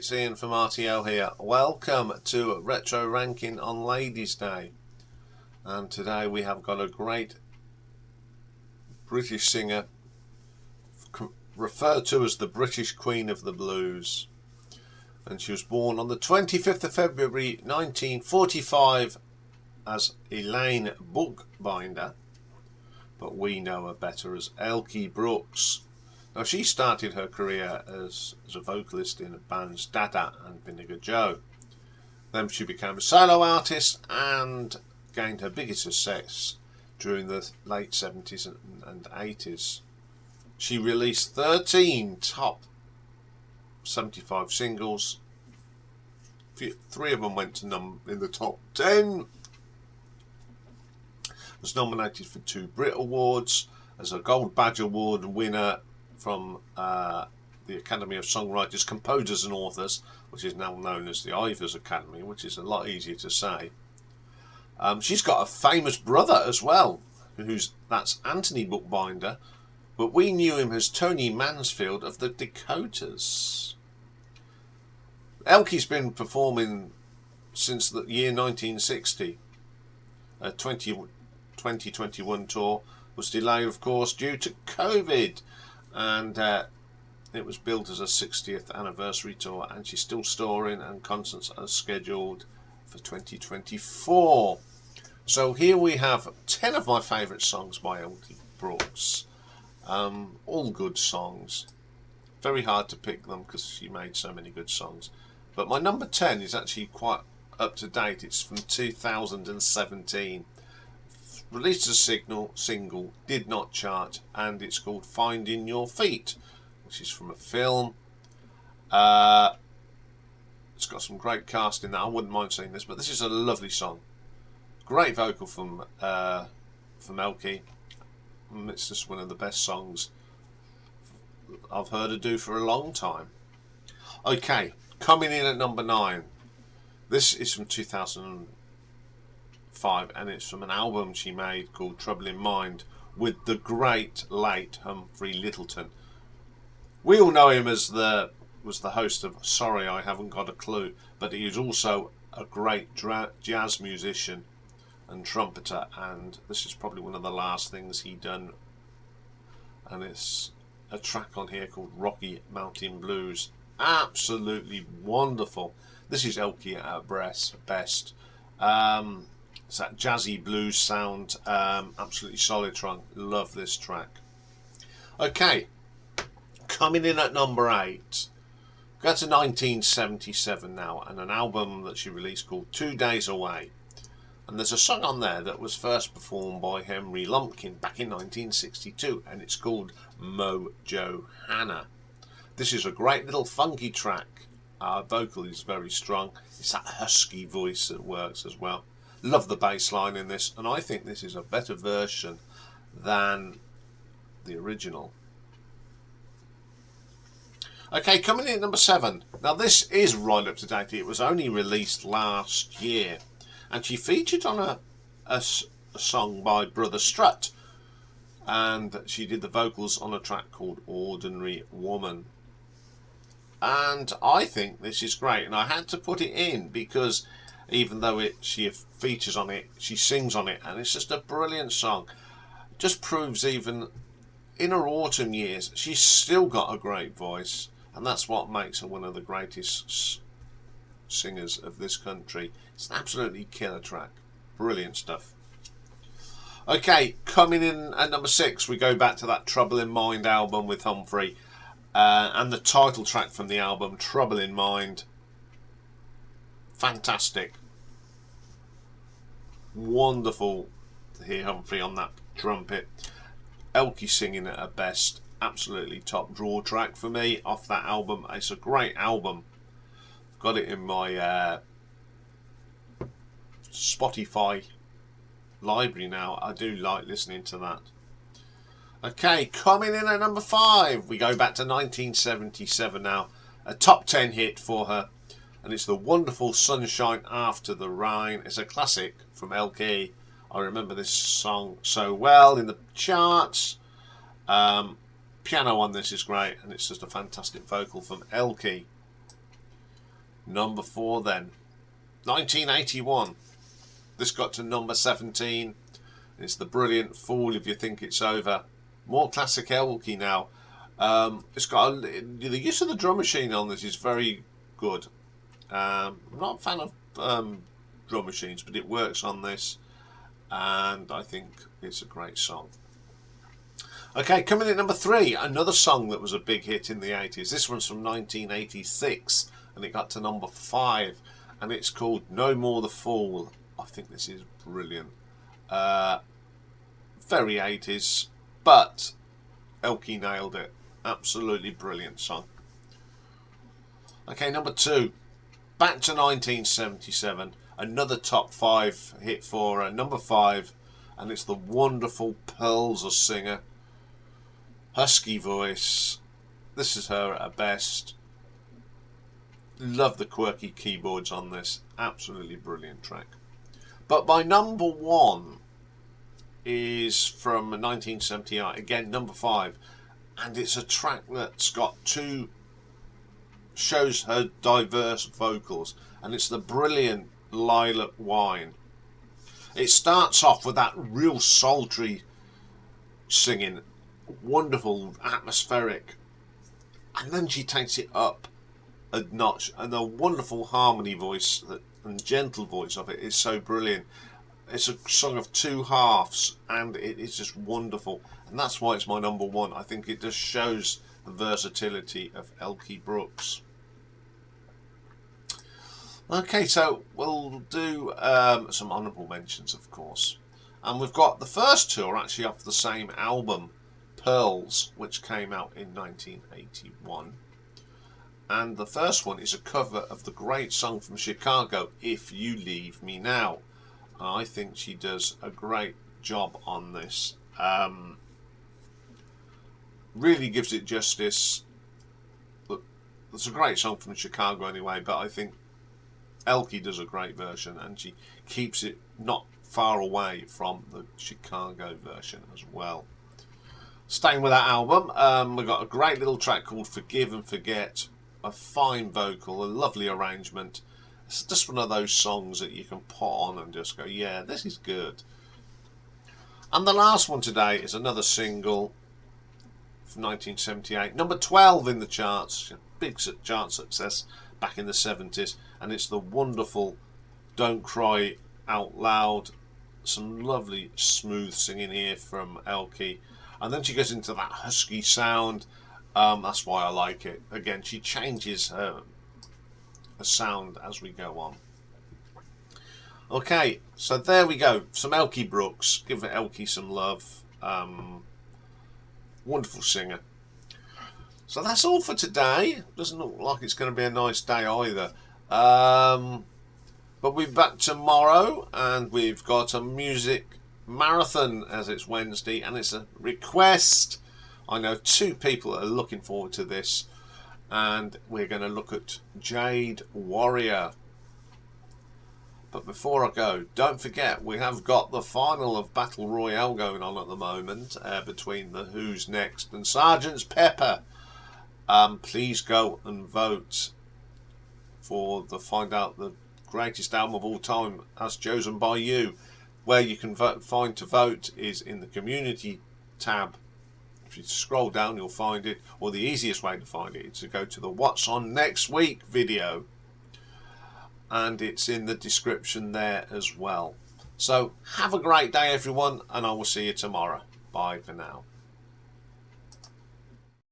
it's Ian from RTL here. Welcome to Retro Ranking on Ladies' Day. And today we have got a great British singer referred to as the British Queen of the Blues. And she was born on the 25th of February 1945 as Iain Bookbinder, but we know her better as Elkie Brooks. Now, she started her career as a vocalist in the bands Dada and Vinegar Joe. Then she became a solo artist and gained her biggest success during the late 70s and 80s. She released 13 top 75 singles. 3 of them went to in the top 10. Was nominated for 2 Brit Awards, as a Gold Badge Award winner from the Academy of Songwriters, Composers and Authors, which is now known as the Ivors Academy, which is a lot easier to say. She's got a famous brother as well, that's Anthony Bookbinder, but we knew him as Tony Mansfield of the Dakotas. Elkie's been performing since the year 1960. 2021 tour was delayed, of course, due to COVID, and it was billed as a 60th anniversary tour, and she's still touring, and concerts are scheduled for 2024. So here we have 10 of my favourite songs by Elkie Brooks. All good songs. Very hard to pick them because she made so many good songs. But my number 10 is actually quite up to date. It's from 2017. Released as a single, did not chart, and it's called Finding Your Feet, which is from a film. It's got some great casting there. I wouldn't mind seeing this, but this is a lovely song. Great vocal from Elkie. It's just one of the best songs I've heard her do for a long time. Okay, coming in at number 9. This is from 2005, and it's from an album she made called Trouble in Mind with the great late Humphrey Lyttelton. We all know him as was the host of Sorry I Haven't Got a Clue, but he is also a great jazz musician and trumpeter, and this is probably one of the last things he done, and it's a track on here called Rocky Mountain Blues. Absolutely wonderful. This is Elkie at her best. It's that jazzy blues sound. Absolutely solid track. Love this track. Okay, coming in at number 8. Go to 1977 now, and an album that she released called 2 Days Away. And there's a song on there that was first performed by Henry Lumpkin back in 1962, and it's called Mojo Hannah. This is a great little funky track. Our vocal is very strong. It's that husky voice that works as well. Love the bass line in this, and I think this is a better version than the original. Okay, coming in at number 7. Now this is right up to date. It was only released last year, and she featured on a song by Brother Strutt, and she did the vocals on a track called Ordinary Woman. And I think this is great, and I had to put it in because even though she features on it, she sings on it, and it's just a brilliant song. Just proves even in her autumn years she's still got a great voice, and that's what makes her one of the greatest singers of this country. It's an absolutely killer track. Brilliant stuff. Okay, coming in at number 6, we go back to that Trouble in Mind album with Humphrey, and the title track from the album, Trouble in Mind. Fantastic. Wonderful to hear Humphrey on that trumpet. Elkie singing at her best. Absolutely top draw track for me off that album. It's a great album. I've got it in my Spotify library now. I do like listening to that. Okay, coming in at number 5, we go back to 1977 now. A top 10 hit for her, and it's The Wonderful Sunshine After the Rain. It's a classic from Elkie. I remember this song so well in the charts. Piano on this is great, and it's just a fantastic vocal from Elkie. Number 4 then. 1981. This got to number 17. It's the brilliant Fool If You Think It's Over. More classic Elkie now. It's got the use of the drum machine on this is very good. I'm not a fan of drum machines, but it works on this, and I think it's a great song. Okay, coming in number 3, another song that was a big hit in the 80s. This one's from 1986, and it got to number 5, and it's called No More the Fool. I think this is brilliant. Very 80s, but Elkie nailed it. Absolutely brilliant song. Okay, number 2, back to 1977. Another top 5 hit for her, number 5, and it's the wonderful Pearls, a singer. Husky voice. This is her at her best. Love the quirky keyboards on this. Absolutely brilliant track. But my number 1 is from 1978. Again, number 5. And it's a track that's got shows her diverse vocals. And it's the brilliant Lilac Wine. It starts off with that real sultry singing. Wonderful, atmospheric, and then she takes it up a notch, and the wonderful harmony voice and gentle voice of it is so brilliant. It's a song of 2 halves, and it is just wonderful, and that's why it's my number 1. I think it just shows the versatility of Elkie Brooks. Okay, so we'll do some honourable mentions, of course, and we've got the first 2 are actually off the same album, Pearls, which came out in 1981, and the first one is a cover of the great song from Chicago, If You Leave Me Now. I think she does a great job on this. Really gives it justice. It's a great song from Chicago anyway, but I think Elkie does a great version, and she keeps it not far away from the Chicago version as well. Staying with that album, we've got a great little track called Forgive and Forget. A fine vocal, a lovely arrangement. It's just one of those songs that you can put on and just go, yeah, this is good. And the last one today is another single from 1978. Number 12 in the charts. Big chart success back in the 70s. And it's the wonderful Don't Cry Out Loud. Some lovely smooth singing here from Elkie. And then she goes into that husky sound. That's why I like it. Again, she changes her sound as we go on. Okay, so there we go. Some Elkie Brooks. Give Elkie some love. Wonderful singer. So that's all for today. Doesn't look like it's going to be a nice day either. But we'll be back tomorrow, and we've got a music marathon as it's Wednesday, and it's a request. I know 2 people are looking forward to this, and we're going to look at Jade Warrior. But before I go, don't forget we have got the final of Battle Royale going on at the moment between the Who's Next and Sergeant's Pepper. Please go and vote for find out the greatest album of all time as chosen by you. Where you can find to vote is in the community tab. If you scroll down, you'll find it, or the easiest way to find it is to go to the What's On Next Week video, and it's in the description there as well. So have a great day everyone, and I will see you tomorrow. Bye for now.